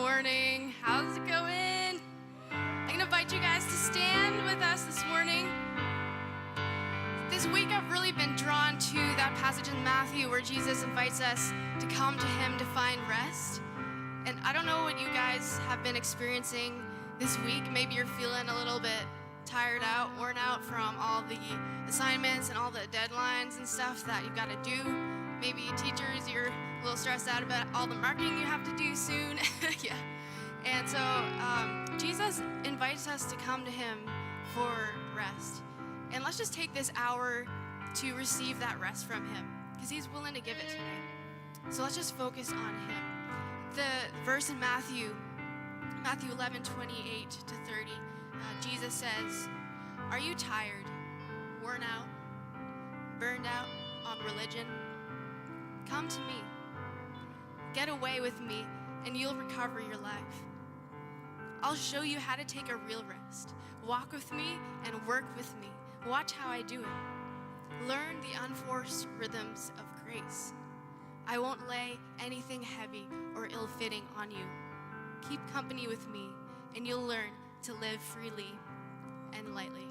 morning. How's it going? I'm going to invite you guys to stand with us this morning. This week I've really been drawn to that passage in Matthew where Jesus invites us to come to him to find rest. And I don't know what you guys have been experiencing this week. Maybe you're feeling a little bit tired out, worn out from all the assignments and all the deadlines and stuff that you've got to do. Maybe teachers, you're a little stressed out about all the marketing you have to do soon. Yeah. And so Jesus invites us to come to him for rest. And let's just take this hour to receive that rest from him because he's willing to give it today. So let's just focus on him. The verse in Matthew 11, 28 to 30, Jesus says, "Are you tired, worn out, burned out on religion? Come to me. Get away with me, and you'll recover your life. I'll show you how to take a real rest. Walk with me and work with me. Watch how I do it. Learn the unforced rhythms of grace. I won't lay anything heavy or ill-fitting on you. Keep company with me, and you'll learn to live freely and lightly."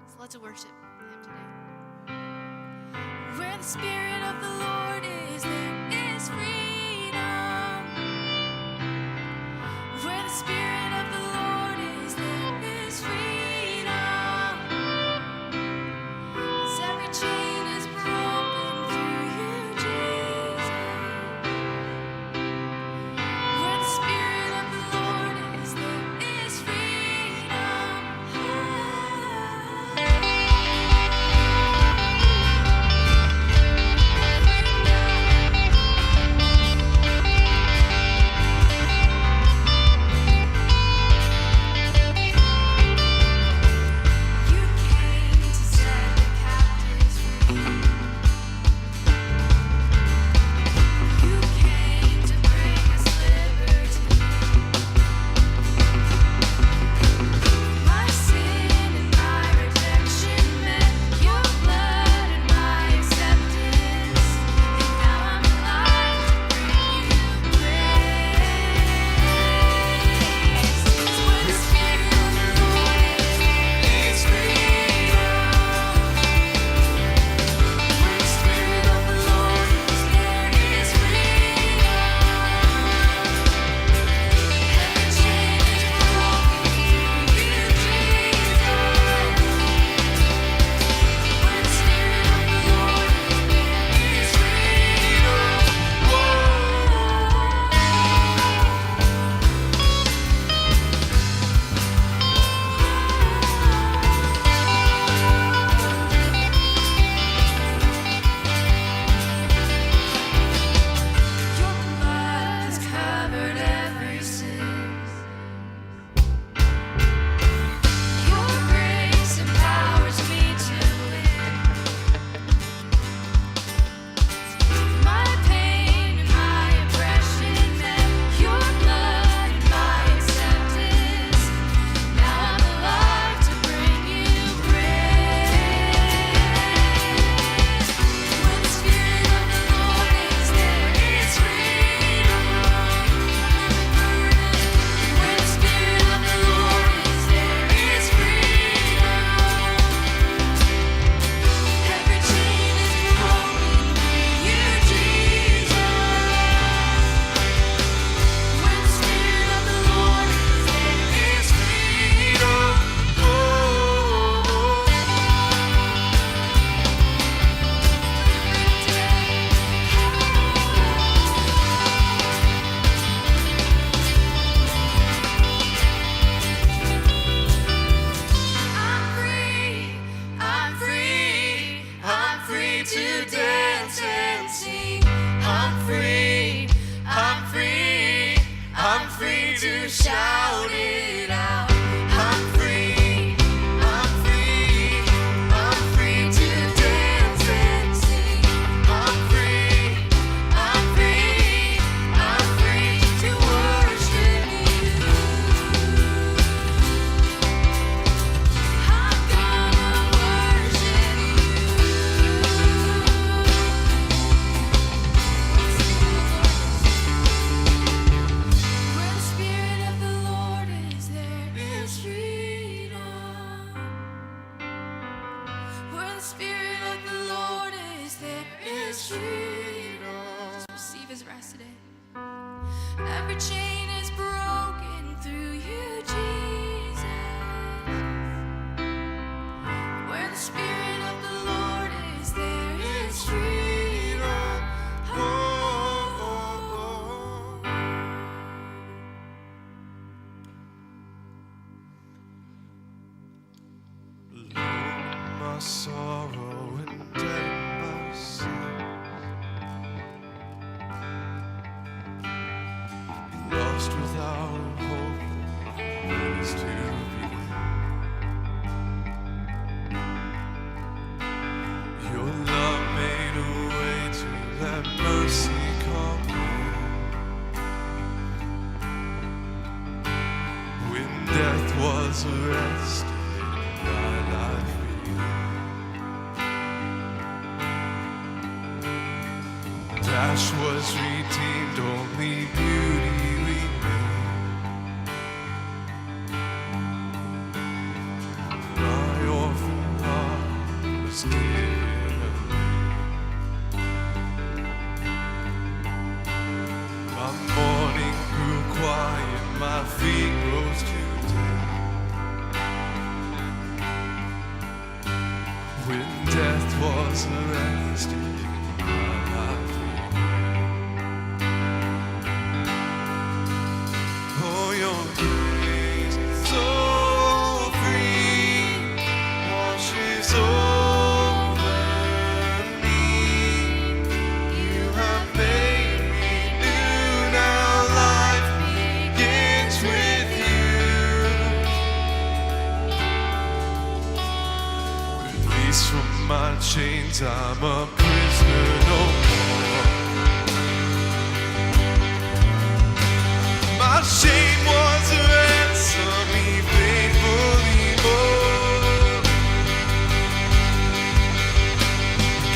So let's worship him today. Where the Spirit of the Lord is, there is freedom. Where the Spirit of the Lord is, there is freedom. 'Cause every chain is broken through you, Jesus. Where the Spirit of the Lord is, there is freedom. You came to set the captives free. You came to bring us liberty. My sin and my rejection met your blood and my acceptance. And now I'm alive to bring you praise. 'Cause when the Spirit of the Lord is freedom. When the Spirit of the Lord is, there is freedom. Every chain is broken through you, Jesus. When the Spirit of the Lord is, there is freedom. Your blood has covered every sin. Your grace empowers me to win. My pain and my oppression met your blood and my acceptance. Now I'm alive to bring you praise. When the Spirit of the Lord is, there is freedom. When the Spirit of the Lord is, there is freedom. Every chain is broken through you, Jesus. When the Spirit of the Lord is, there is freedom. I'm free, I'm free, I'm free to dance and sing. I'm free, I'm free, I'm free to shout it out. I'm free, I'm free, I'm free to dance and sing. I'm free, I'm free, I'm free to worship you. I'm gonna worship you. Where the freedom. Just receive his rest today. Every chain is broken through you, Jesus. Where the Spirit of the Lord is, there is freedom. Alone my sorrow and dead my sin, lost without hope, ways to begin. Your love made a way to let mercy come in. When death was arrested, my life began. Dash was redeemed, only beauty remained. My orphan heart was given away. My mourning grew quiet, my feet rose to death. When death was arrested, my life began. Oh, your grace so free washes over me. You have made me new. Now life begins with you. Released from my chains, I'm a prisoner no more. My shame was a ransom, he paid fully more.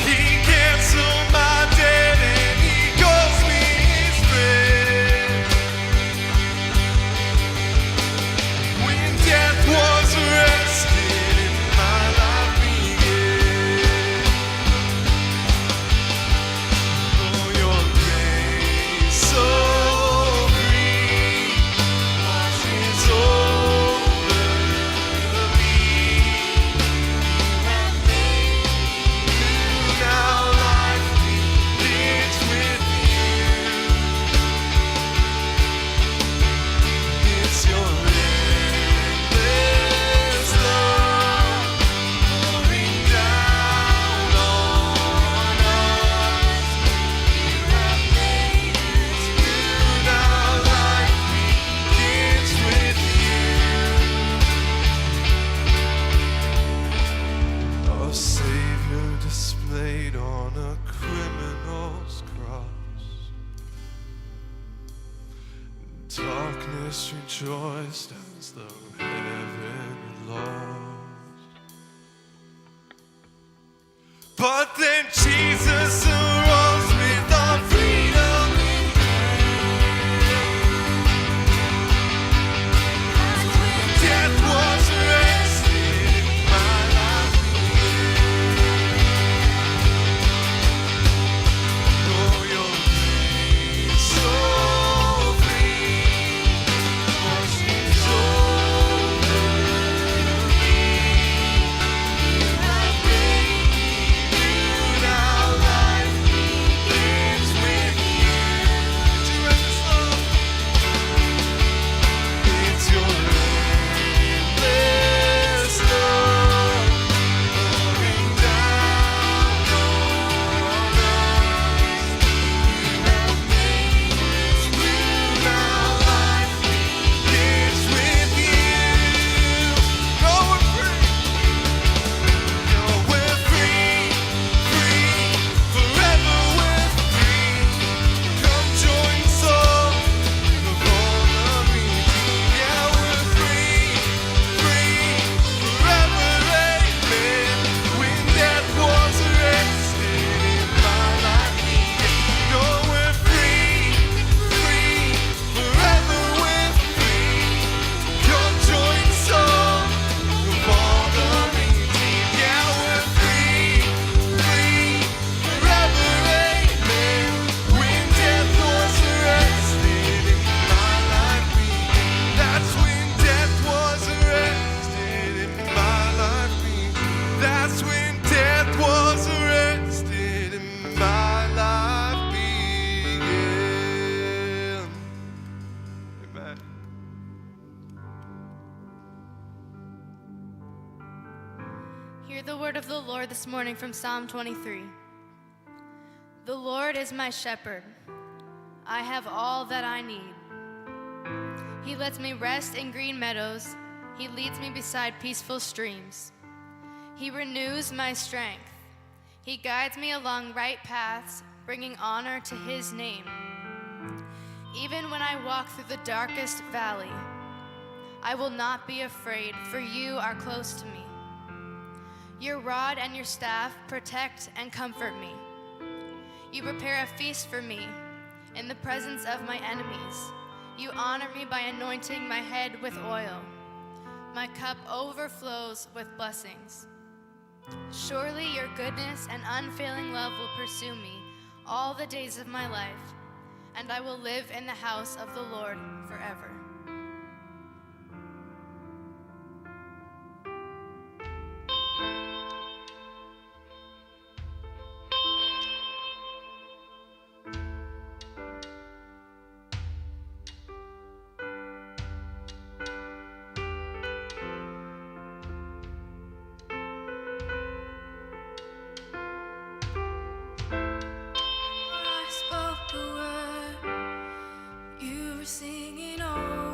He canceled my debt and he calls me his friend. When death was arrested and my life began. Oh, your grace so free washes over me. You have made me new. Now life begins with you. It's your endless love pouring down on us. You have made us new. Now life begins with you. Our Savior displayed on a criminal's cross. Darkness rejoiced as though heaven had lost. But then Jesus arose with our freedom in hand. When death was arrested, my life began. Oh, your grace so free washes over me. You have made me new. Now word this morning from Psalm 23. The Lord is my shepherd. I have all that I need. He lets me rest in green meadows. He leads me beside peaceful streams. He renews my strength. He guides me along right paths, bringing honor to his name. Even when I walk through the darkest valley, I will not be afraid, for you are close to me. Your rod and your staff protect and comfort me. You prepare a feast for me in the presence of my enemies. You honor me by anointing my head with oil. My cup overflows with blessings. Surely your goodness and unfailing love will pursue me all the days of my life, and I will live in the house of the Lord forever. Singing over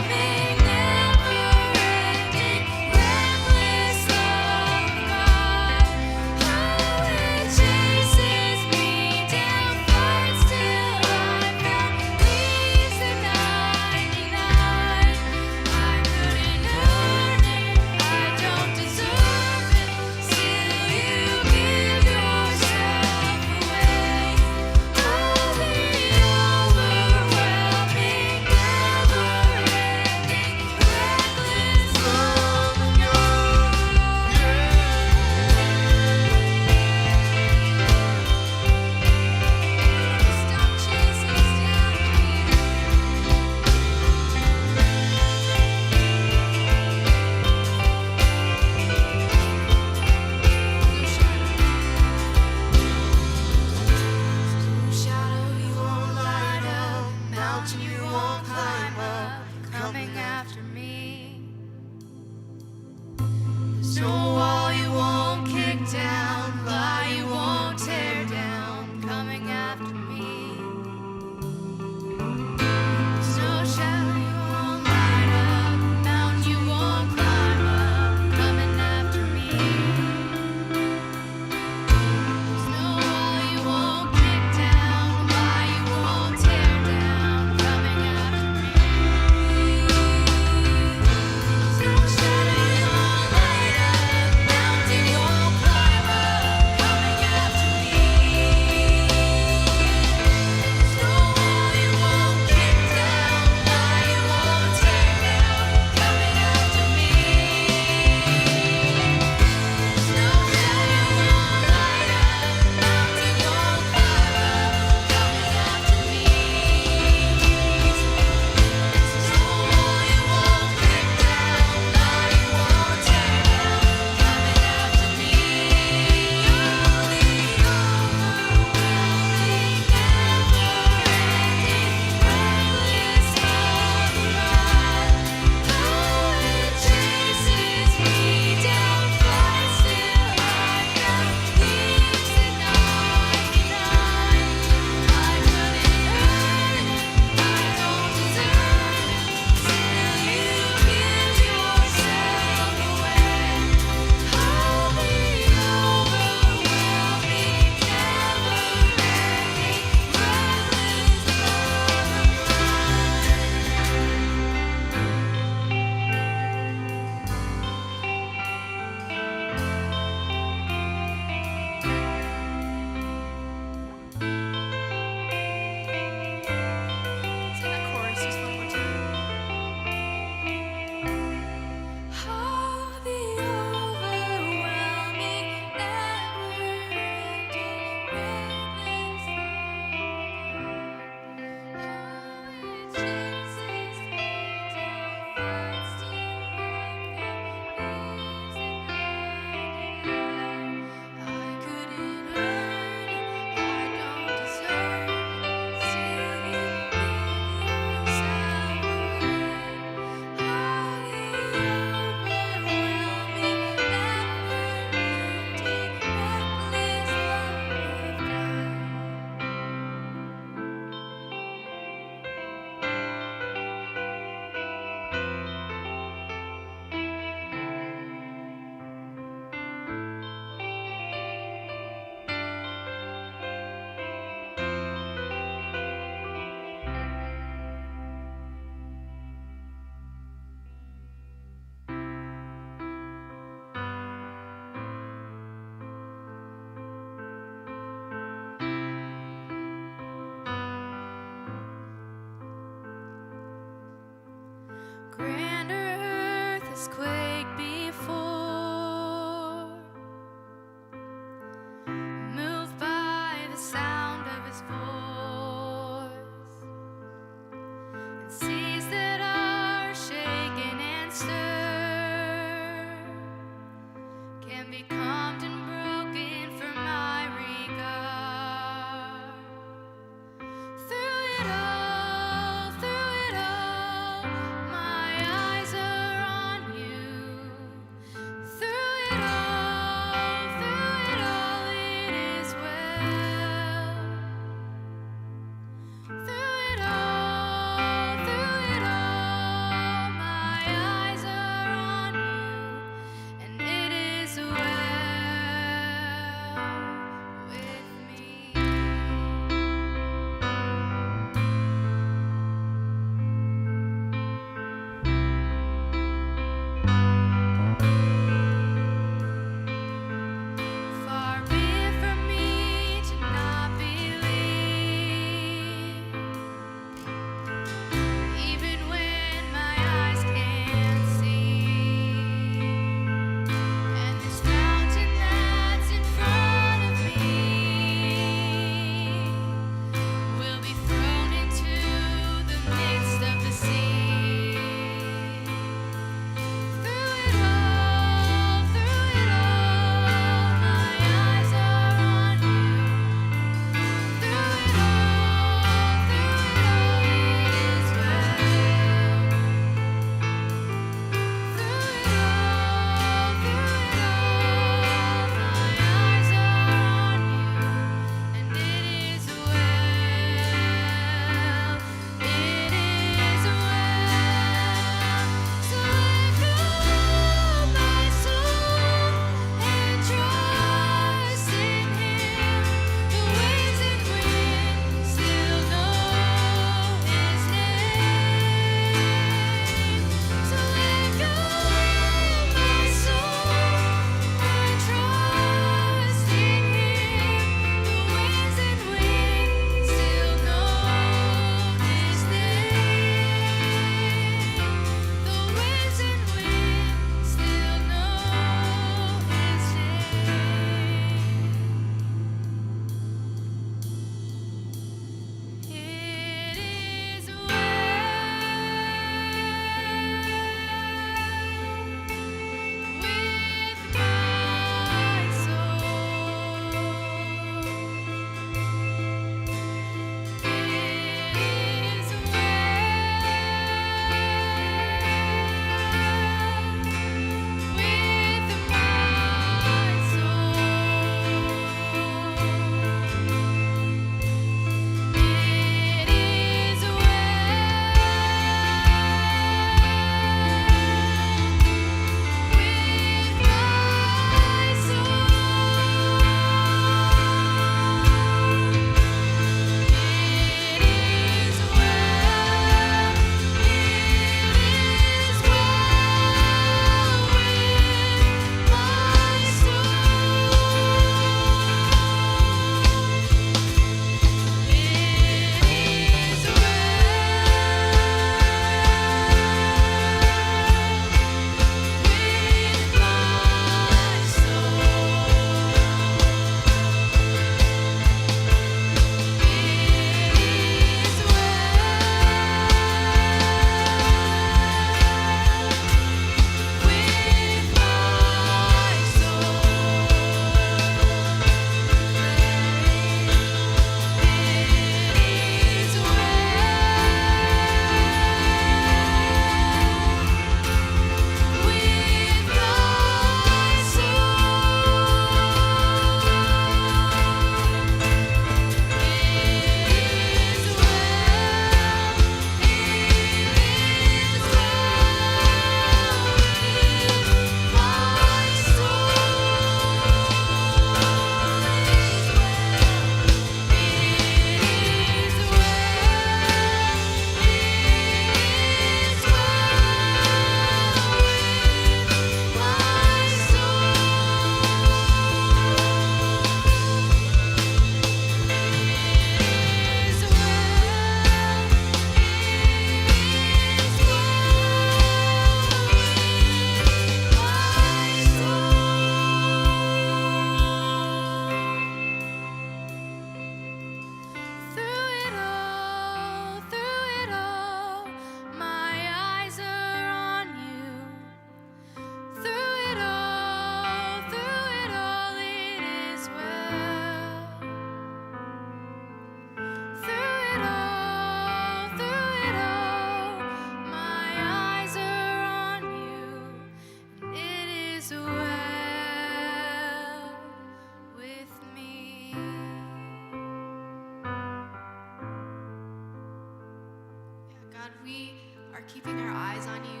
keeping our eyes on you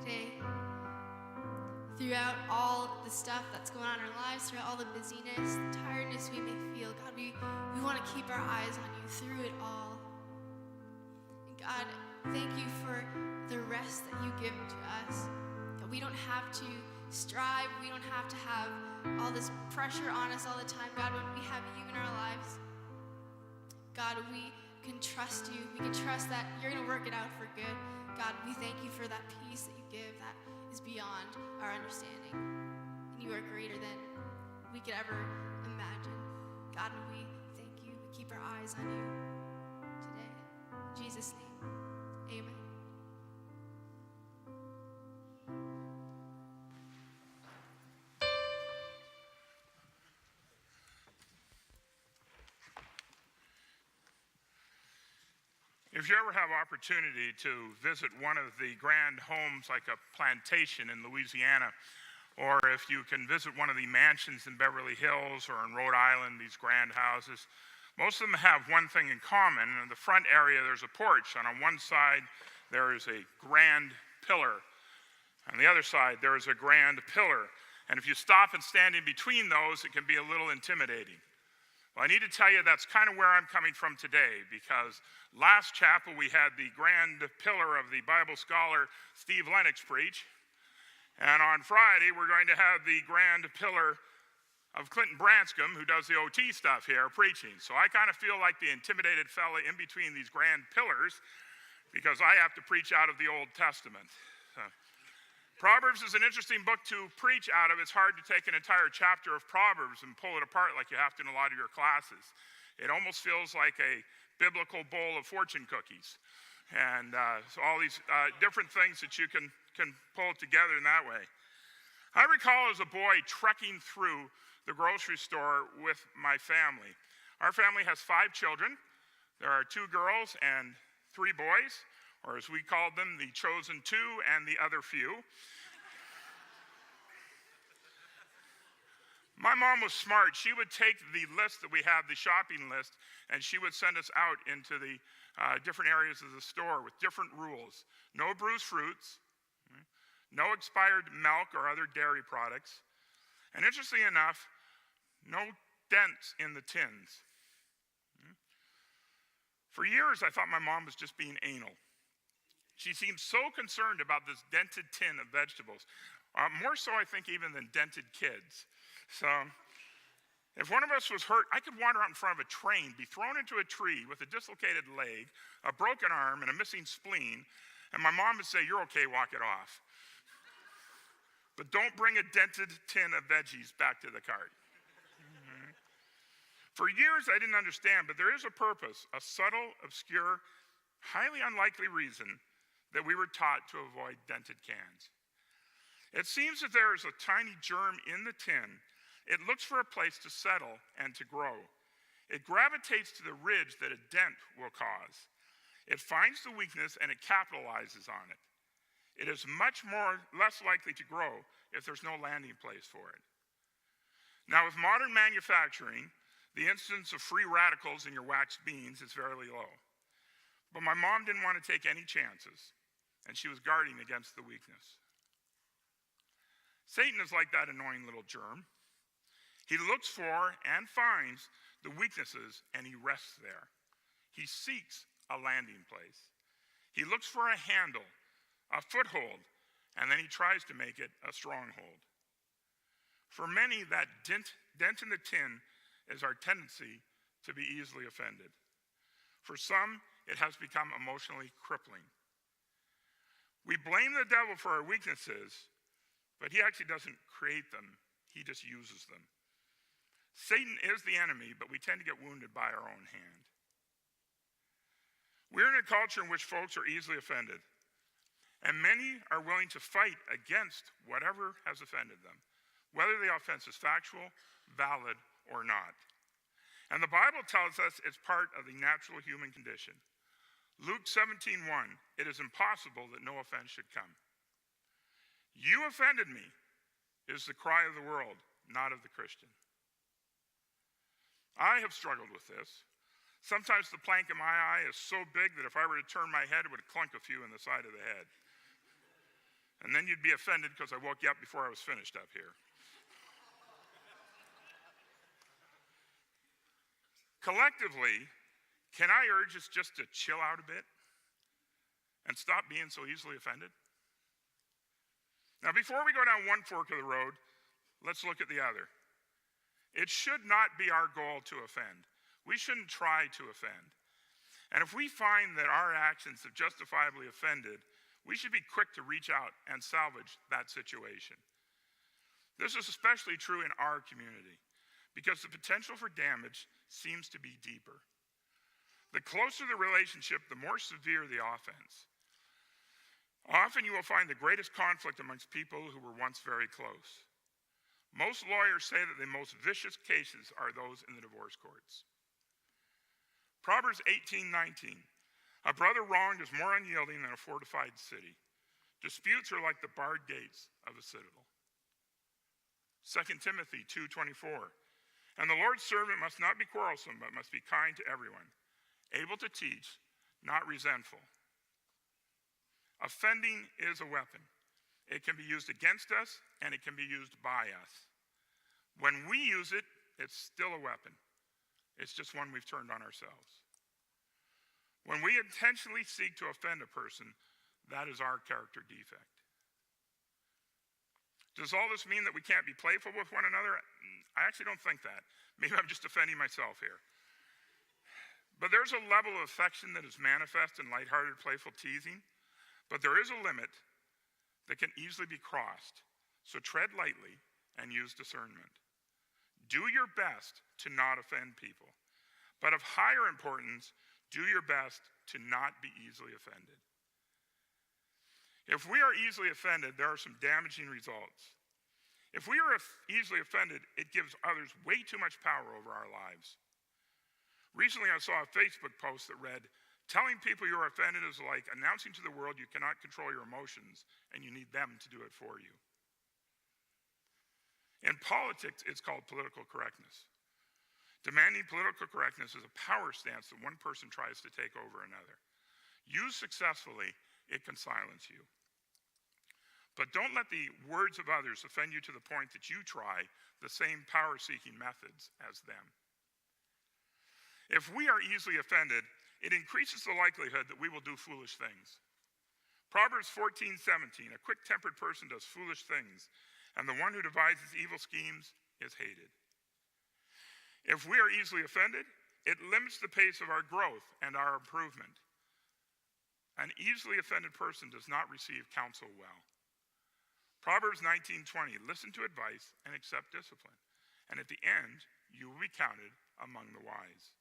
today. Throughout all the stuff that's going on in our lives, throughout all the busyness, the tiredness we may feel, God, we want to keep our eyes on you through it all. And God, thank you for the rest that you give to us. That we don't have to strive, we don't have to have all this pressure on us all the time. God, when we have you in our lives, God, we can trust you. We can trust that you're going to work it out for good. God, we thank you for that peace that you give that is beyond our understanding. And you are greater than we could ever imagine. God, we thank you. We keep our eyes on you today. In Jesus' name, amen. If you ever have opportunity to visit one of the grand homes like a plantation in Louisiana, or if you can visit one of the mansions in Beverly Hills or in Rhode Island, these grand houses, most of them have one thing in common. In the front area, there's a porch, and on one side, there is a grand pillar. On the other side, there is a grand pillar. And if you stop and stand in between those, it can be a little intimidating. Well, I need to tell you that's kind of where I'm coming from today, because last chapel we had the grand pillar of the Bible scholar Steve Lennox preach, and on Friday we're going to have the grand pillar of Clinton Branscombe, who does the OT stuff here, preaching. So I kind of feel like the intimidated fella in between these grand pillars, because I have to preach out of the Old Testament. Proverbs is an interesting book to preach out of. It's hard to take an entire chapter of Proverbs and pull it apart like you have to in a lot of your classes. It almost feels like a biblical bowl of fortune cookies. And so all these different things that you can pull together in that way. I recall as a boy trekking through the grocery store with my family. Our family has 5 children. There are 2 girls and 3 boys, or as we called them, the chosen 2 and the other few. My mom was smart. She would take the list that we have, the shopping list, and she would send us out into the different areas of the store with different rules. No bruised fruits, no expired milk or other dairy products, and interestingly enough, no dents in the tins. For years, I thought my mom was just being anal. She seemed so concerned about this dented tin of vegetables, more so, I think, even than dented kids. So if one of us was hurt, I could wander out in front of a train, be thrown into a tree with a dislocated leg, a broken arm, and a missing spleen, and my mom would say, "You're okay, walk it off. But don't bring a dented tin of veggies back to the cart." For years, I didn't understand, but there is a purpose, a subtle, obscure, highly unlikely reason that we were taught to avoid dented cans. It seems that there is a tiny germ in the tin. It looks for a place to settle and to grow. It gravitates to the ridge that a dent will cause. It finds the weakness and it capitalizes on it. It is much less likely to grow if there's no landing place for it. Now, with modern manufacturing, the incidence of free radicals in your waxed beans is fairly low. But my mom didn't want to take any chances, and she was guarding against the weakness. Satan is like that annoying little germ. He looks for and finds the weaknesses, and he rests there. He seeks a landing place. He looks for a handle, a foothold, and then he tries to make it a stronghold. For many, that dent in the tin is our tendency to be easily offended. For some, it has become emotionally crippling. We blame the devil for our weaknesses, but he actually doesn't create them. He just uses them. Satan is the enemy, but we tend to get wounded by our own hand. We're in a culture in which folks are easily offended, and many are willing to fight against whatever has offended them, whether the offense is factual, valid, or not. And the Bible tells us it's part of the natural human condition. Luke 17:1, it is impossible that no offense should come. You offended me is the cry of the world, not of the Christian. I have struggled with this. Sometimes the plank in my eye is so big that if I were to turn my head, it would clunk a few in the side of the head. And then you'd be offended because I woke you up before I was finished up here. Collectively, can I urge us just to chill out a bit and stop being so easily offended? Now, before we go down one fork of the road, let's look at the other. It should not be our goal to offend. We shouldn't try to offend. And if we find that our actions have justifiably offended, we should be quick to reach out and salvage that situation. This is especially true in our community because the potential for damage seems to be deeper. The closer the relationship, the more severe the offense. Often you will find the greatest conflict amongst people who were once very close. Most lawyers say that the most vicious cases are those in the divorce courts. Proverbs 18:19. A brother wronged is more unyielding than a fortified city. Disputes are like the barred gates of a citadel. 2 Timothy 2:24. And the Lord's servant must not be quarrelsome, but must be kind to everyone, able to teach, not resentful. Offending is a weapon. It can be used against us, and it can be used by us. When we use it, it's still a weapon. It's just one we've turned on ourselves. When we intentionally seek to offend a person, that is our character defect. Does all this mean that we can't be playful with one another? I actually don't think that. Maybe I'm just offending myself here. But there's a level of affection that is manifest in lighthearted, playful teasing. But there is a limit that can easily be crossed. So tread lightly and use discernment. Do your best to not offend people. But of higher importance, do your best to not be easily offended. If we are easily offended, there are some damaging results. If we are easily offended, it gives others way too much power over our lives. Recently, I saw a Facebook post that read, telling people you're offended is like announcing to the world you cannot control your emotions and you need them to do it for you. In politics, it's called political correctness. Demanding political correctness is a power stance that one person tries to take over another. Used successfully, it can silence you. But don't let the words of others offend you to the point that you try the same power-seeking methods as them. If we are easily offended, it increases the likelihood that we will do foolish things. Proverbs 14:17, a quick-tempered person does foolish things, and the one who devises evil schemes is hated. If we are easily offended, it limits the pace of our growth and our improvement. An easily offended person does not receive counsel well. Proverbs 19:20, listen to advice and accept discipline, and at the end, you will be counted among the wise.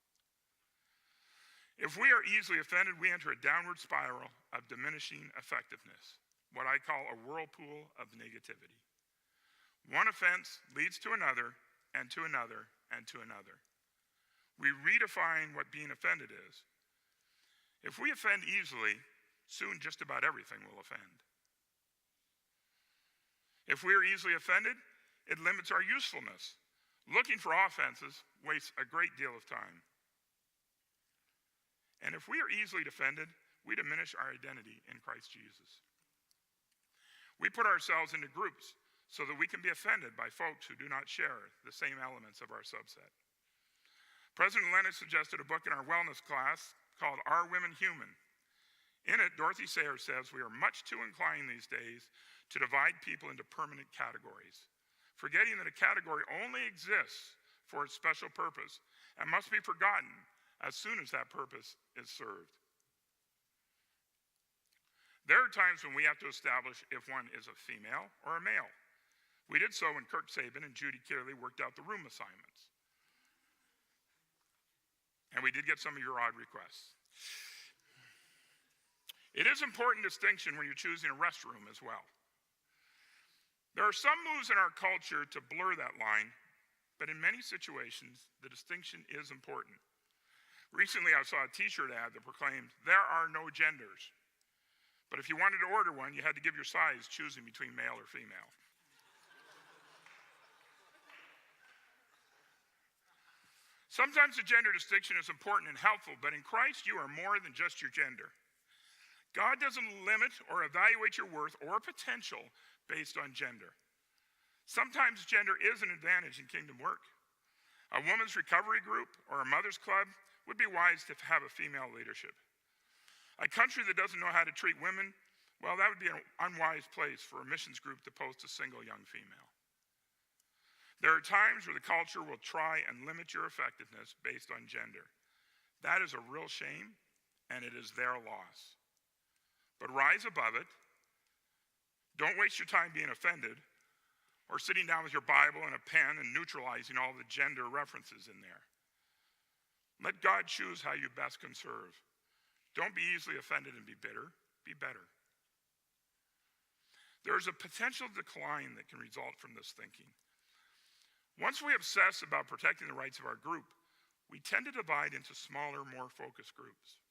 If we are easily offended, we enter a downward spiral of diminishing effectiveness, what I call a whirlpool of negativity. One offense leads to another, and to another, and to another. We redefine what being offended is. If we offend easily, soon just about everything will offend. If we are easily offended, it limits our usefulness. Looking for offenses wastes a great deal of time. And if we are easily offended, we diminish our identity in Christ Jesus. We put ourselves into groups so that we can be offended by folks who do not share the same elements of our subset. President Lennox suggested a book in our wellness class called Are Women Human? In it, Dorothy Sayers says we are much too inclined these days to divide people into permanent categories, forgetting that a category only exists for its special purpose and must be forgotten as soon as that purpose is served. There are times when we have to establish if one is a female or a male. We did so when Kirk Saban and Judy Kearley worked out the room assignments. And we did get some of your odd requests. It is an important distinction when you're choosing a restroom as well. There are some moves in our culture to blur that line, but in many situations, the distinction is important. Recently, I saw a t-shirt ad that proclaimed, there are no genders. But if you wanted to order one, you had to give your size, choosing between male or female. Sometimes the gender distinction is important and helpful, but in Christ you are more than just your gender. God doesn't limit or evaluate your worth or potential based on gender. Sometimes gender is an advantage in kingdom work. A women's recovery group or a mother's club would be wise to have a female leadership. A country that doesn't know how to treat women, well, that would be an unwise place for a missions group to post a single young female. There are times where the culture will try and limit your effectiveness based on gender. That is a real shame, and it is their loss. But rise above it. Don't waste your time being offended or sitting down with your Bible and a pen and neutralizing all the gender references in there. Let God choose how you best can serve. Don't be easily offended and be bitter. Be better. There is a potential decline that can result from this thinking. Once we obsess about protecting the rights of our group, we tend to divide into smaller, more focused groups.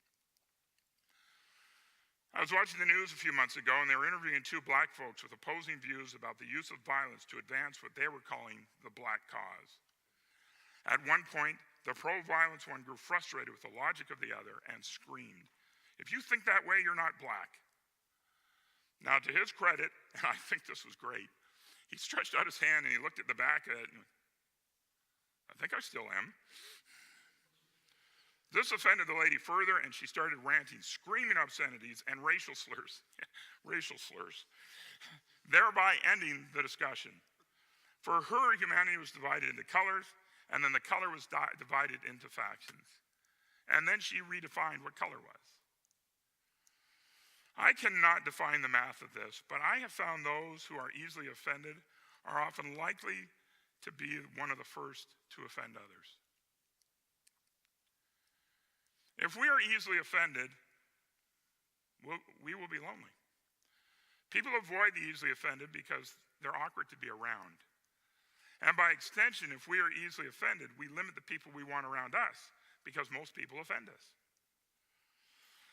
I was watching the news a few months ago, and they were interviewing two black folks with opposing views about the use of violence to advance what they were calling the black cause. At one point, the pro-violence one grew frustrated with the logic of the other and screamed, "If you think that way, you're not black." Now, to his credit, and I think this was great, he stretched out his hand and he looked at the back of it and, "I think I still am." This offended the lady further, and she started ranting, screaming obscenities and racial slurs, thereby ending the discussion. For her, humanity was divided into colors, and then the color was divided into factions. And then she redefined what color was. I cannot define the math of this, but I have found those who are easily offended are often likely to be one of the first to offend others. If we are easily offended, we will be lonely. People avoid the easily offended because they're awkward to be around. And by extension, if we are easily offended, we limit the people we want around us because most people offend us.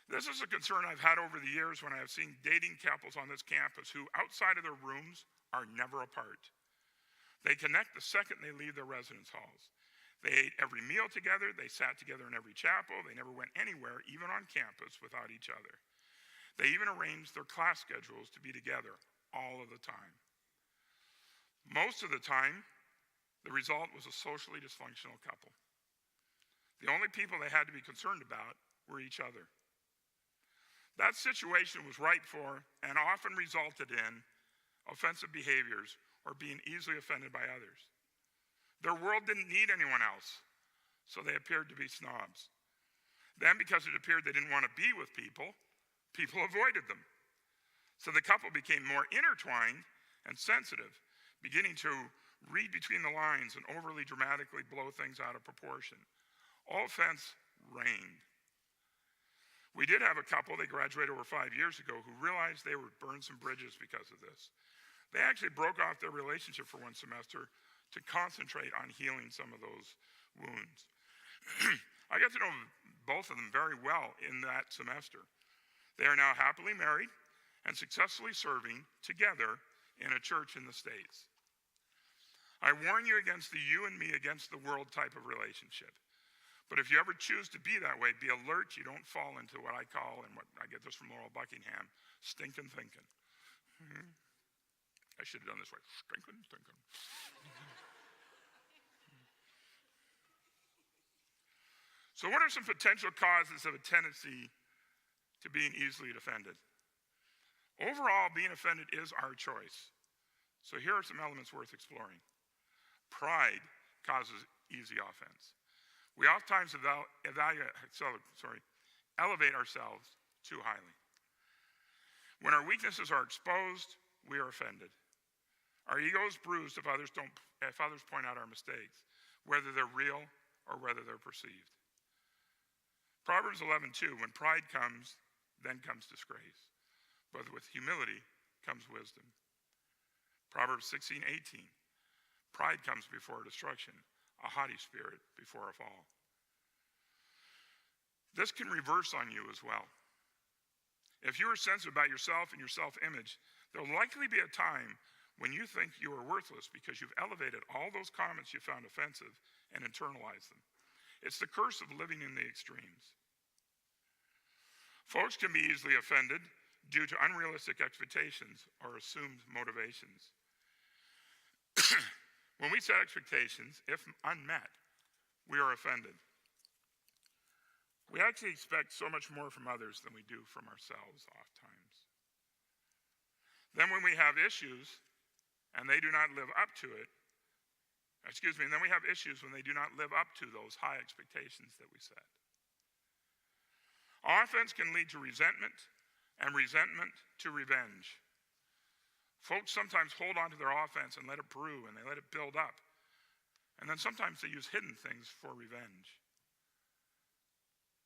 This is a concern I've had over the years when I have seen dating couples on this campus who, outside of their rooms, are never apart. They connect the second they leave their residence halls. They ate every meal together. They sat together in every chapel. They never went anywhere, even on campus, without each other. They even arranged their class schedules to be together all of the time. Most of the time, the result was a socially dysfunctional couple. The only people they had to be concerned about were each other. That situation was ripe for and often resulted in offensive behaviors or being easily offended by others. Their world didn't need anyone else, so they appeared to be snobs. Then, because it appeared they didn't want to be with people, people avoided them. So the couple became more intertwined and sensitive, beginning to read between the lines and overly dramatically blow things out of proportion. All offense reigned. We did have a couple, they graduated over 5 years ago, who realized they would burn some bridges because of this. They actually broke off their relationship for one semester to concentrate on healing some of those wounds. I got to know both of them very well in that semester. They are now happily married and successfully serving together in a church in the States. I warn you against the you and me against the world type of relationship. But if you ever choose to be that way, be alert you don't fall into what I call, and what I get this from Laurel Buckingham, stinking thinking. I should have done this way. Stinking thinking. So what are some potential causes of a tendency to being easily offended? Overall, being offended is our choice. So here are some elements worth exploring. Pride causes easy offense. We oftentimes elevate ourselves too highly. When our weaknesses are exposed, we are offended. Our ego is bruised if others point out our mistakes, whether they're real or whether they're perceived. Proverbs 11:2, when pride comes, then comes disgrace. But with humility comes wisdom. Proverbs 16:18, pride comes before destruction, a haughty spirit before a fall. This can reverse on you as well. If you are sensitive about yourself and your self-image, there will likely be a time when you think you are worthless because you've elevated all those comments you found offensive and internalized them. It's the curse of living in the extremes. Folks can be easily offended due to unrealistic expectations or assumed motivations. When we set expectations, if unmet, we are offended. We actually expect so much more from others than we do from ourselves oftentimes. Then when we have issues and they do not live up to it, and then we have issues when they do not live up to those high expectations that we set. Offense can lead to resentment, and resentment to revenge. Folks sometimes hold on to their offense and let it brew, and they let it build up. And then sometimes they use hidden things for revenge.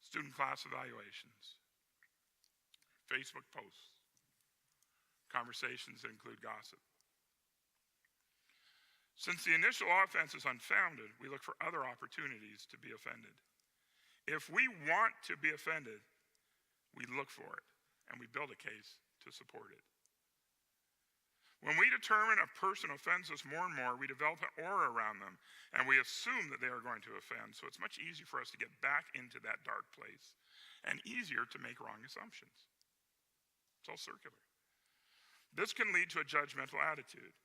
Student class evaluations, Facebook posts, conversations that include gossip. Since the initial offense is unfounded, we look for other opportunities to be offended. If we want to be offended, we look for it, and we build a case to support it. When we determine a person offends us more and more, we develop an aura around them, and we assume that they are going to offend, so it's much easier for us to get back into that dark place, and easier to make wrong assumptions. It's all circular. This can lead to a judgmental attitude,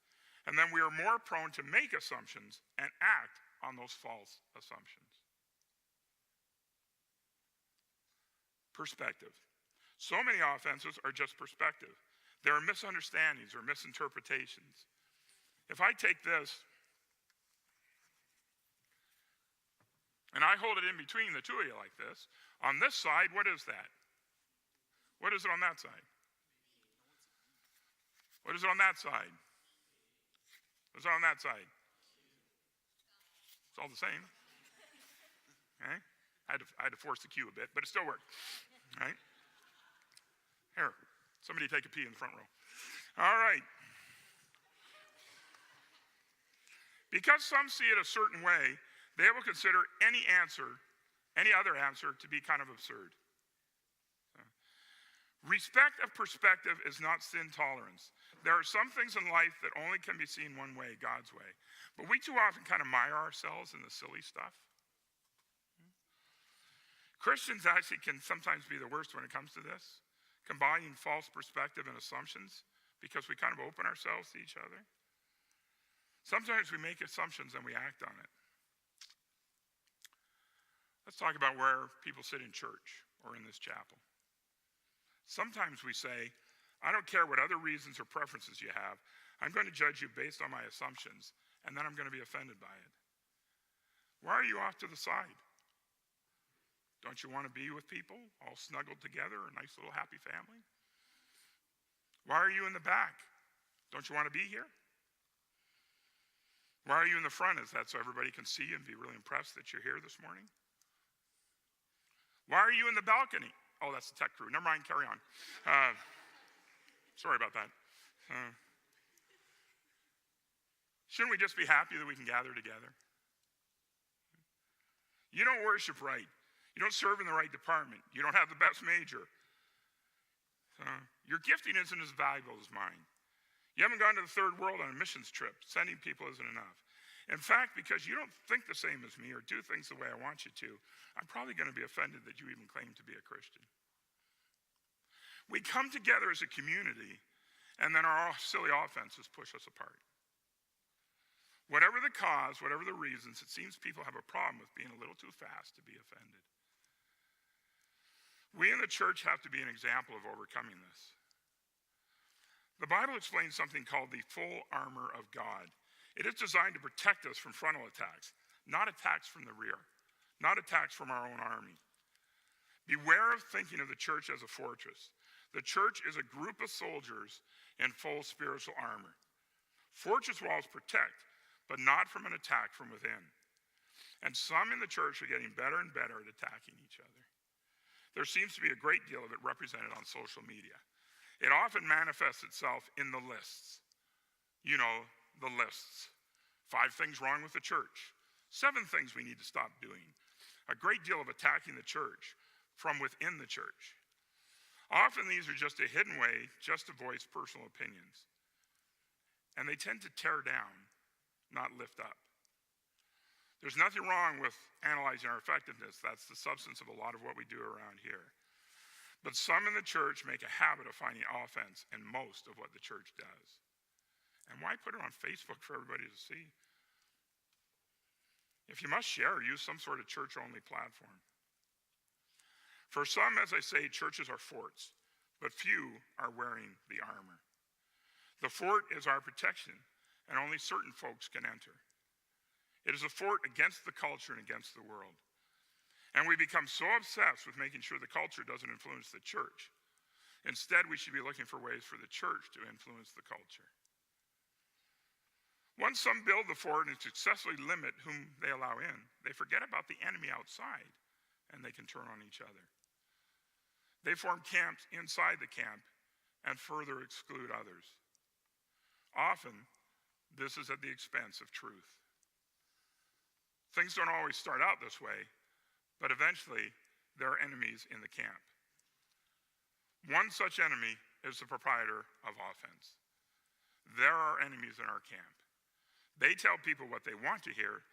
and then we are more prone to make assumptions and act on those false assumptions. Perspective. So many offenses are just perspective. There are misunderstandings or misinterpretations. If I take this and I hold it in between the two of you like this, on this side, what is that? What is it on that side? What is it on that side? What's on that side? It's all the same. Okay? I had to force the cue a bit, but it still worked. Right? Here, somebody take a pee in the front row. All right. Because some see it a certain way, they will consider any other answer, to be kind of absurd. Respect of perspective is not sin tolerance. There are some things in life that only can be seen one way, God's way. But we too often kind of mire ourselves in the silly stuff. Christians actually can sometimes be the worst when it comes to this, combining false perspective and assumptions because we kind of open ourselves to each other. Sometimes we make assumptions and we act on it. Let's talk about where people sit in church or in this chapel. Sometimes we say, I don't care what other reasons or preferences you have. I'm going to judge you based on my assumptions, and then I'm going to be offended by it. Why are you off to the side? Don't you want to be with people, all snuggled together, a nice little happy family? Why are you in the back? Don't you want to be here? Why are you in the front? Is that so everybody can see you and be really impressed that you're here this morning? Why are you in the balcony? Oh, that's the tech crew. Never mind, carry on. Sorry about that. Shouldn't we just be happy that we can gather together? You don't worship right. You don't serve in the right department. You don't have the best major. Your gifting isn't as valuable as mine. You haven't gone to the third world on a missions trip. Sending people isn't enough. In fact, because you don't think the same as me or do things the way I want you to, I'm probably going to be offended that you even claim to be a Christian. We come together as a community, and then our silly offenses push us apart. Whatever the cause, whatever the reasons, it seems people have a problem with being a little too fast to be offended. We in the church have to be an example of overcoming this. The Bible explains something called the full armor of God. It is designed to protect us from frontal attacks, not attacks from the rear, not attacks from our own army. Beware of thinking of the church as a fortress. The church is a group of soldiers in full spiritual armor. Fortress walls protect, but not from an attack from within. And some in the church are getting better and better at attacking each other. There seems to be a great deal of it represented on social media. It often manifests itself in the lists. You know, the lists. 5 things wrong with the church. 7 things we need to stop doing. A great deal of attacking the church from within the church. Often these are just a hidden way just to voice personal opinions. And they tend to tear down, not lift up. There's nothing wrong with analyzing our effectiveness. That's the substance of a lot of what we do around here. But some in the church make a habit of finding offense in most of what the church does. And why put it on Facebook for everybody to see? If you must share, use some sort of church-only platform. For some, as I say, churches are forts, but few are wearing the armor. The fort is our protection, and only certain folks can enter. It is a fort against the culture and against the world. And we become so obsessed with making sure the culture doesn't influence the church. Instead, we should be looking for ways for the church to influence the culture. Once some build the fort and successfully limit whom they allow in, they forget about the enemy outside, and they can turn on each other. They form camps inside the camp and further exclude others. Often, this is at the expense of truth. Things don't always start out this way, but eventually there are enemies in the camp. One such enemy is the proprietor of offense. There are enemies in our camp. They tell people what they want to hear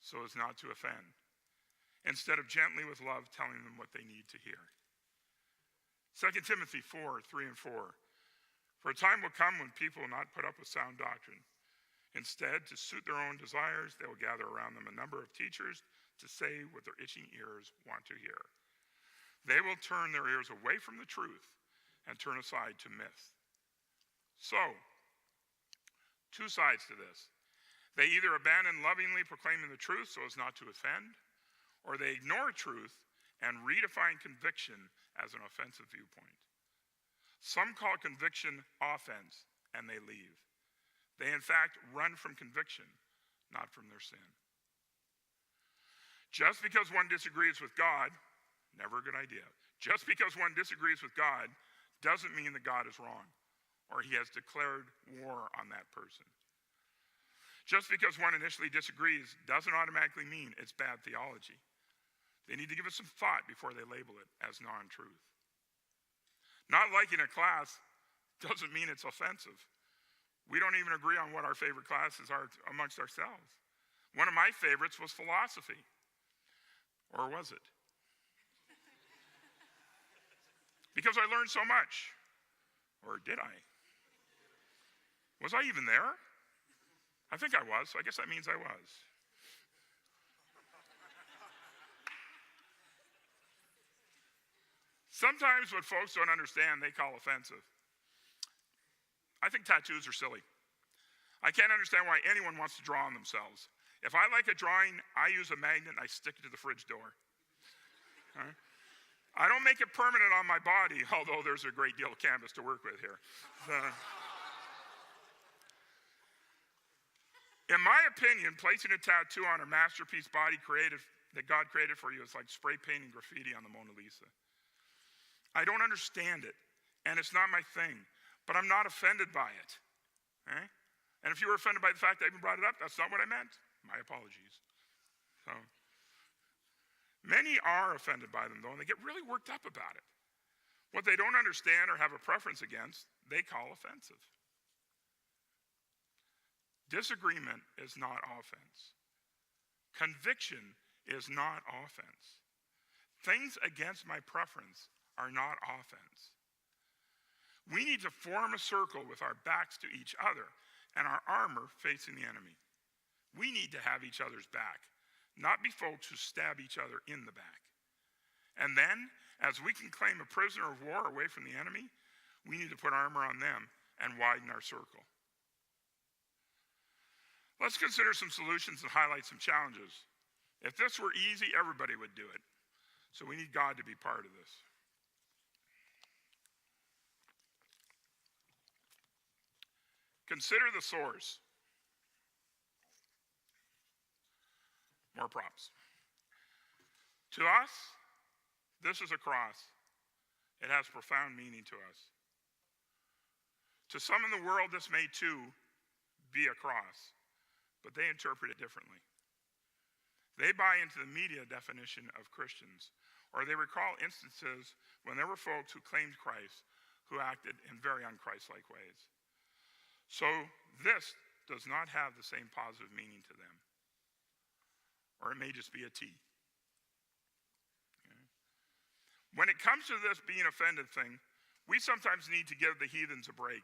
so as not to offend, instead of gently with love telling them what they need to hear. 2 Timothy 4, 3 and 4. For a time will come when people will not put up with sound doctrine. Instead, to suit their own desires, they will gather around them a number of teachers to say what their itching ears want to hear. They will turn their ears away from the truth and turn aside to myth. So, two sides to this. They either abandon lovingly proclaiming the truth so as not to offend, or they ignore truth and redefine conviction as an offensive viewpoint. Some call conviction offense, and they leave. They, in fact, run from conviction, not from their sin. Just because one disagrees with God, never a good idea. Just because one disagrees with God doesn't mean that God is wrong, or he has declared war on that person. Just because one initially disagrees doesn't automatically mean it's bad theology. They need to give it some thought before they label it as non-truth. Not liking a class doesn't mean it's offensive. We don't even agree on what our favorite classes are amongst ourselves. One of my favorites was philosophy. Or was it? Because I learned so much. Or did I? Was I even there? I think I was, so I guess that means I was. Sometimes what folks don't understand, they call offensive. I think tattoos are silly. I can't understand why anyone wants to draw on themselves. If I like a drawing, I use a magnet and I stick it to the fridge door. Right? I don't make it permanent on my body, although there's a great deal of canvas to work with here. In my opinion, placing a tattoo on a masterpiece body that God created for you is like spray painting graffiti on the Mona Lisa. I don't understand it, and it's not my thing, but I'm not offended by it. Okay? And if you were offended by the fact I even brought it up, that's not what I meant. My apologies. So, many are offended by them, though, and they get really worked up about it. What they don't understand or have a preference against, they call offensive. Disagreement is not offense. Conviction is not offense. Things against my preference are not offense. We need to form a circle with our backs to each other and our armor facing the enemy. We need to have each other's back, not be folks who stab each other in the back. And then, as we can claim a prisoner of war away from the enemy, we need to put armor on them and widen our circle. Let's consider some solutions and highlight some challenges. If this were easy, everybody would do it. So we need God to be part of this. Consider the source. More props. To us, this is a cross. It has profound meaning to us. To some in the world, this may too be a cross, but they interpret it differently. They buy into the media definition of Christians, or they recall instances when there were folks who claimed Christ who acted in very un-Christ-like ways. So this does not have the same positive meaning to them. or it may just be a T. Okay? When it comes to this being offended thing, we sometimes need to give the heathens a break.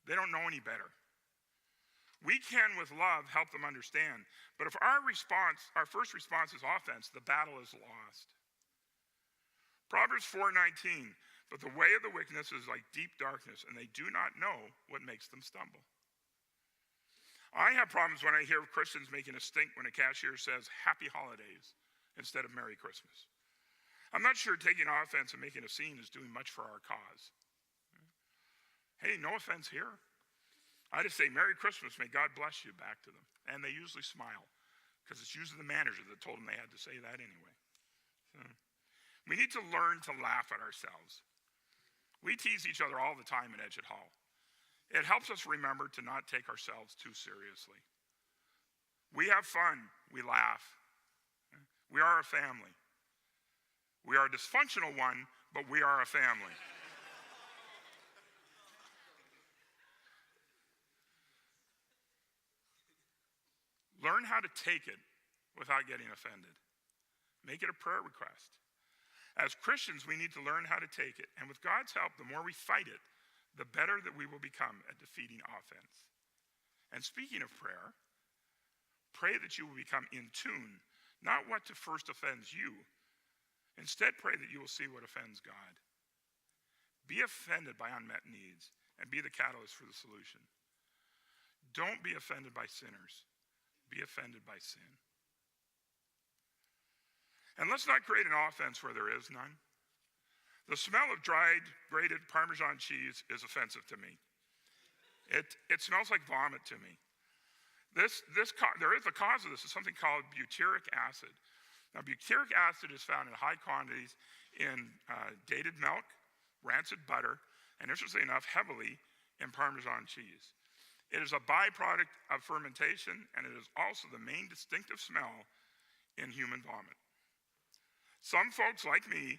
They don't know any better. We can, with love, help them understand. But if our first response is offense, the battle is lost. Proverbs 4:19, but the way of the wickedness is like deep darkness, and they do not know what makes them stumble. I have problems when I hear of Christians making a stink when a cashier says happy holidays instead of Merry Christmas. I'm not sure taking offense and making a scene is doing much for our cause. Hey, no offense here. I just say Merry Christmas, may God bless you, back to them. And they usually smile, because it's usually the manager that told them they had to say that anyway. So, we need to learn to laugh at ourselves. We tease each other all the time at Edge at Hall. It helps us remember to not take ourselves too seriously. We have fun, we laugh. We are a family. We are a dysfunctional one, but we are a family. Learn how to take it without getting offended. Make it a prayer request. As Christians, we need to learn how to take it. And with God's help, the more we fight it, the better that we will become at defeating offense. And speaking of prayer, pray that you will become in tune, not what first offends you. Instead, pray that you will see what offends God. Be offended by unmet needs and be the catalyst for the solution. Don't be offended by sinners. Be offended by sin. And let's not create an offense where there is none. The smell of dried, grated Parmesan cheese is offensive to me. It smells like vomit to me. There is a cause of this. It's something called butyric acid. Now, butyric acid is found in high quantities in dated milk, rancid butter, and interestingly enough, heavily in Parmesan cheese. It is a byproduct of fermentation, and it is also the main distinctive smell in human vomit. Some folks, like me,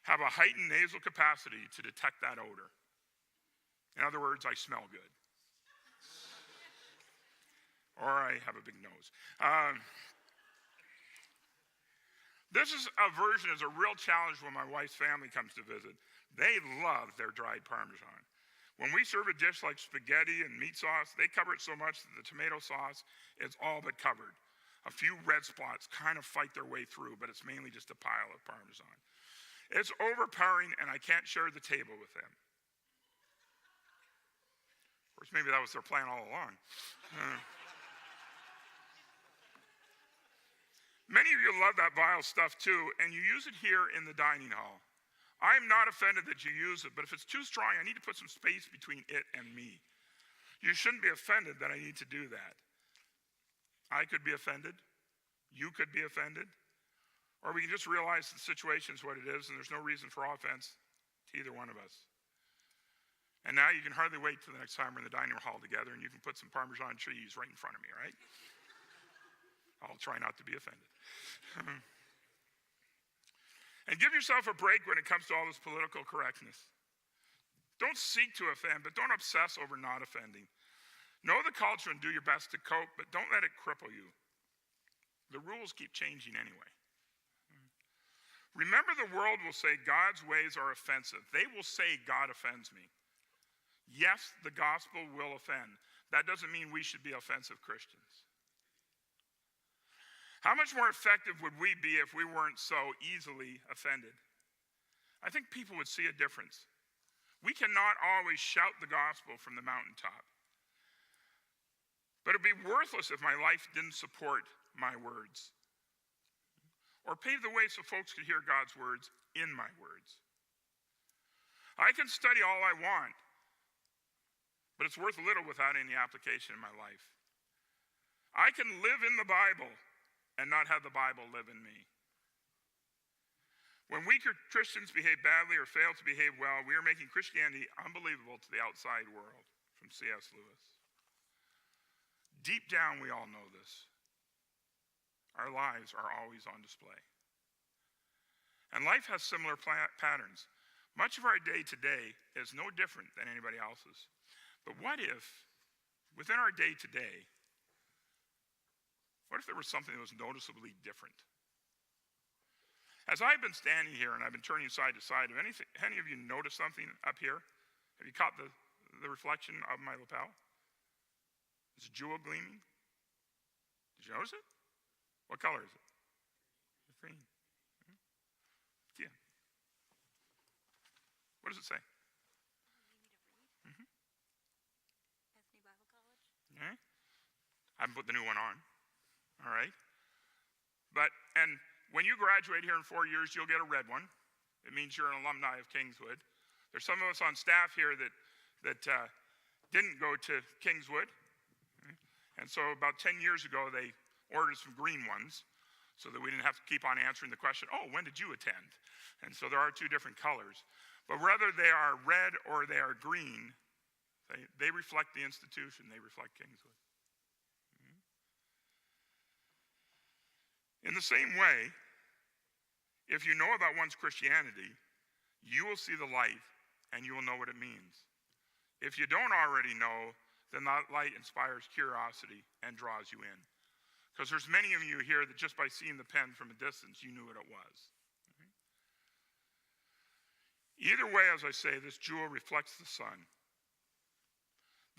have a heightened nasal capacity to detect that odor. In other words, I smell good. Or I have a big nose. This is a real challenge when my wife's family comes to visit. They love their dried Parmesan. When we serve a dish like spaghetti and meat sauce, they cover it so much that the tomato sauce is all but covered. A few red spots kind of fight their way through, but it's mainly just a pile of Parmesan. It's overpowering, and I can't share the table with them. Of course, maybe that was their plan all along. Many of you love that vile stuff too, and you use it here in the dining hall. I am not offended that you use it, but if it's too strong, I need to put some space between it and me. You shouldn't be offended that I need to do that. I could be offended. You could be offended. Or we can just realize the situation is what it is, and there's no reason for offense to either one of us. And now you can hardly wait till the next time we're in the dining hall together, and you can put some Parmesan cheese right in front of me, right? I'll try not to be offended. And give yourself a break when it comes to all this political correctness. Don't seek to offend, but don't obsess over not offending. Know the culture and do your best to cope, but don't let it cripple you. The rules keep changing anyway. Remember, the world will say God's ways are offensive. They will say God offends me. Yes, the gospel will offend. That doesn't mean we should be offensive Christians. How much more effective would we be if we weren't so easily offended? I think people would see a difference. We cannot always shout the gospel from the mountaintop. But it'd be worthless if my life didn't support my words, or pave the way so folks could hear God's words in my words. I can study all I want, but it's worth little without any application in my life. I can live in the Bible and not have the Bible live in me. When we Christians behave badly or fail to behave well, we are making Christianity unbelievable to the outside world, from C.S. Lewis. Deep down, we all know this. Our lives are always on display. And life has similar patterns. Much of our day today is no different than anybody else's. But what if, within our day today, What if there was something that was noticeably different? As I've been standing here and I've been turning side to side, have any of you noticed something up here? Have you caught the reflection of my lapel? Is a jewel gleaming? Did you notice it? What color is it? It's green. Yeah. What does it say? You need to read? Bethany Bible College? Okay. I haven't put the new one on. All right. And when you graduate here in 4 years, you'll get a red one. It means you're an alumni of Kingswood. There's some of us on staff here that didn't go to Kingswood. Okay? And so about 10 years ago, they ordered some green ones so that we didn't have to keep on answering the question, oh, when did you attend? And so there are two different colors. But whether they are red or they are green, they reflect the institution. They reflect Kingswood. In the same way, if you know about one's Christianity, you will see the light and you will know what it means. If you don't already know, then that light inspires curiosity and draws you in. Because there's many of you here that just by seeing the pen from a distance, you knew what it was. Okay? Either way, as I say, this jewel reflects the sun.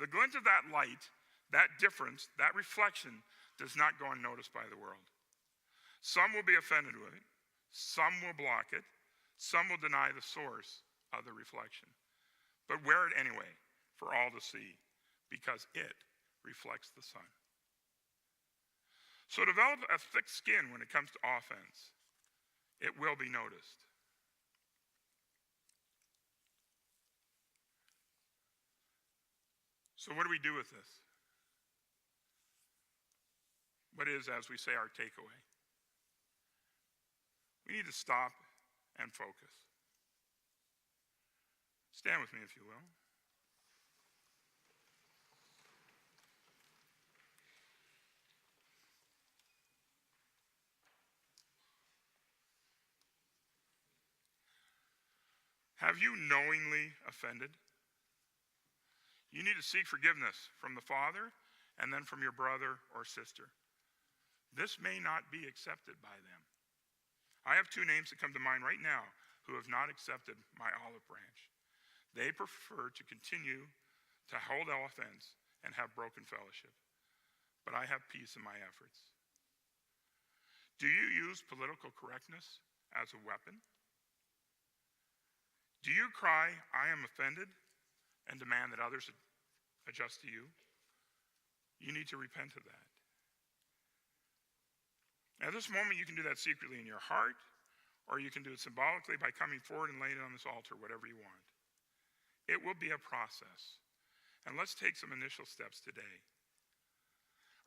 The glint of that light, that difference, that reflection does not go unnoticed by the world. Some will be offended with it. Some will block it. Some will deny the source of the reflection. But wear it anyway for all to see because it reflects the sun. So develop a thick skin when it comes to offense. It will be noticed. So what do we do with this? What is, as we say, our takeaway? We need to stop and focus. Stand with me, if you will. Have you knowingly offended? You need to seek forgiveness from the Father and then from your brother or sister. This may not be accepted by them. I have two names that come to mind right now who have not accepted my olive branch. They prefer to continue to hold offense and have broken fellowship. But I have peace in my efforts. Do you use political correctness as a weapon? Do you cry, I am offended, and demand that others adjust to you? You need to repent of that. Now, this moment, you can do that secretly in your heart, or you can do it symbolically by coming forward and laying it on this altar, whatever you want. It will be a process. And let's take some initial steps today.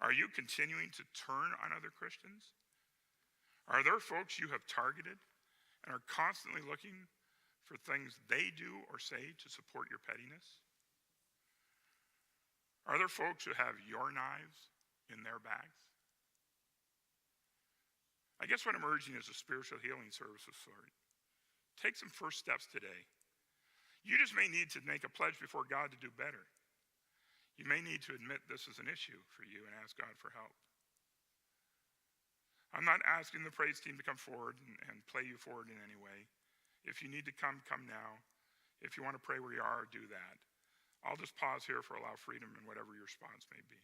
Are you continuing to turn on other Christians? Are there folks you have targeted and are constantly looking for things they do or say to support your pettiness? Are there folks who have your knives in their bags? I guess what I'm urging is a spiritual healing service of sort. Take some first steps today. You just may need to make a pledge before God to do better. You may need to admit this is an issue for you and ask God for help. I'm not asking the praise team to come forward and play you forward in any way. If you need to come, come now. If you want to pray where you are, do that. I'll just pause here for allow freedom in whatever your response may be.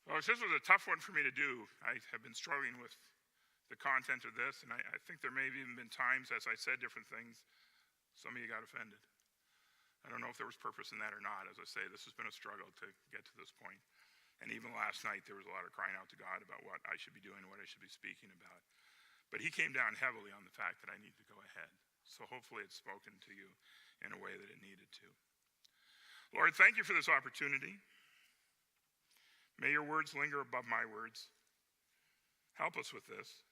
Well, this was a tough one for me to do. I have been struggling with the content of this, and I think there may have even been times, as I said different things, some of you got offended. I don't know if there was purpose in that or not. As I say, this has been a struggle to get to this point. And even last night, there was a lot of crying out to God about what I should be doing and what I should be speaking about. But he came down heavily on the fact that I need to go ahead. So hopefully it's spoken to you in a way that it needed to. Lord, thank you for this opportunity. May your words linger above my words. Help us with this.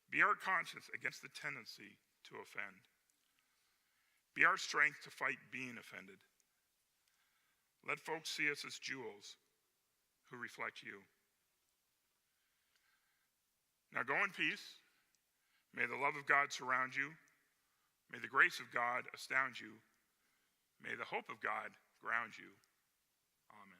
Be our conscience against the tendency to offend. Be our strength to fight being offended. Let folks see us as jewels who reflect you. Now go in peace. May the love of God surround you. May the grace of God astound you. May the hope of God ground you. Amen.